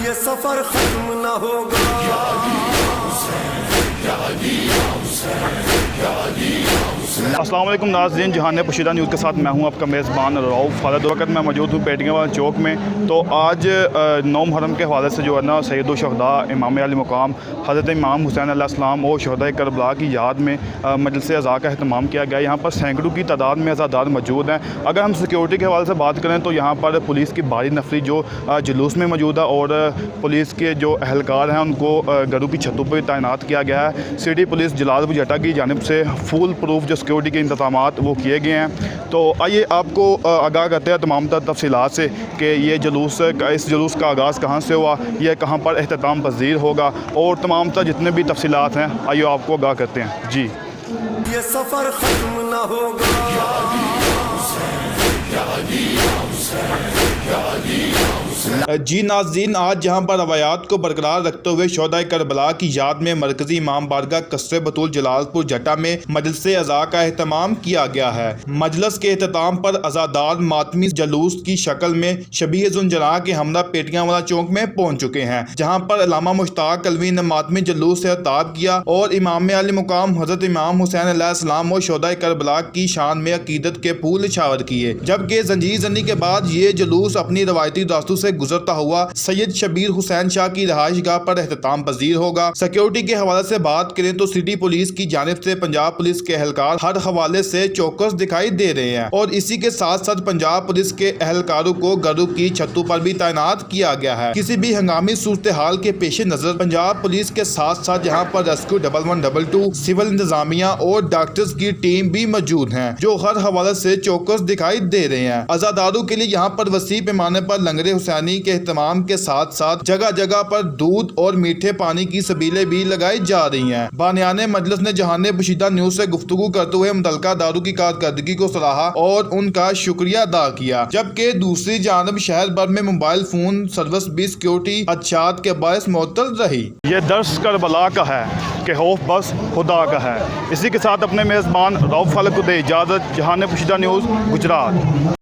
یہ سفر ختم نہ ہوگا. السلام علیکم ناظرین، جہان پوشیدہ نیوز کے ساتھ میں ہوں آپ کا میزبان رؤف خالد. وقت میں موجود ہوں پیٹیاں والا چوک میں. تو آج 9 محرم کے حوالے سے جو ہے نا سید الشہداء امام علی مقام حضرت امام حسین علیہ السلام اور شہداء کربلا کی یاد میں مجلس عزا کا اہتمام کیا گیا. یہاں پر سینکڑوں کی تعداد میں عزادار موجود ہیں. اگر ہم سیکیورٹی کے حوالے سے بات کریں تو یہاں پر پولیس کی بھاری نفری جو جلوس میں موجود ہے اور پولیس کے جو اہلکار ہیں ان کو گھروں کی چھتوں پر تعینات کیا گیا ہے. سٹی پولیس جلال پور جٹا کی جانب سے فول پروف جو سیکیورٹی کے انتظامات وہ کیے گئے ہیں. تو آئیے آپ کو آگاہ کرتے ہیں تمام تر تفصیلات سے کہ یہ اس جلوس کا آغاز کہاں سے ہوا، یہ کہاں پر اختتام پذیر ہوگا، اور تمام تر جتنے بھی تفصیلات ہیں آئیے آپ کو آگاہ کرتے ہیں. جی یہ سفر ختم نہ ہوگا. جی ناظرین، آج جہاں پر روایات کو برقرار رکھتے ہوئے شہداء کربلا کی یاد میں مرکزی امام بارگاہ قصر بطول جلال پور جٹا میں مجلس عزا کا اہتمام کیا گیا ہے. مجلس کے اختتام پر عزادار ماتمی جلوس کی شکل میں شبیہ ذوالجلال کے ہمراہ پیٹیاں والا چوک میں پہنچ چکے ہیں، جہاں پر علامہ مشتاق الوی نے ماتمی جلوس سے خطاب کیا اور امام علی مقام حضرت امام حسین علیہ السلام اور شہداء کربلا کی شان میں عقیدت کے پھول نچھاور کیے. جبکہ زنجیر زنی کے بعد یہ جلوس اپنی روایتی راستوں سے گزرتا ہوا سید شبیر حسین شاہ کی رہائش گاہ پر اختتام پذیر ہوگا. سیکیورٹی کے حوالے سے بات کریں تو سٹی پولیس کی جانب سے پنجاب پولیس کے اہلکار ہر حوالے سے چوکس دکھائی دے رہے ہیں، اور اسی کے ساتھ ساتھ پنجاب پولیس کے اہلکاروں کو گھروں کی چھتوں پر بھی تعینات کیا گیا ہے. کسی بھی ہنگامی صورتحال کے پیش نظر پنجاب پولیس کے ساتھ ساتھ یہاں پر ریسکیو 1112 سول انتظامیہ اور ڈاکٹرز کی ٹیم بھی موجود ہیں جو ہر حوالے سے چوکس دکھائی دے رہے ہیں. عزاداروں کے لیے یہاں پر وسیع پیمانے پر لنگر حسینی کے اہتمام کے ساتھ ساتھ جگہ جگہ پر دودھ اور میٹھے پانی کی سبیلیں بھی لگائی جا رہی ہیں. بانیان مجلس نے جہان پوشیدہ نیوز سے گفتگو کرتے ہوئے متعلقہ اداروں کی کارکردگی کو سراہا اور ان کا شکریہ ادا کیا. جبکہ دوسری جانب شہر بھر میں موبائل فون سروس بھی سیکیورٹی خدشات کے باعث معطل رہی. یہ درس کربلا کا ہے کہ خوف بس خدا کا ہے. اسی کے ساتھ اپنے میزبان رؤف خالد کو دے اجازت. جہان پوشیدہ نیوز، گجرات.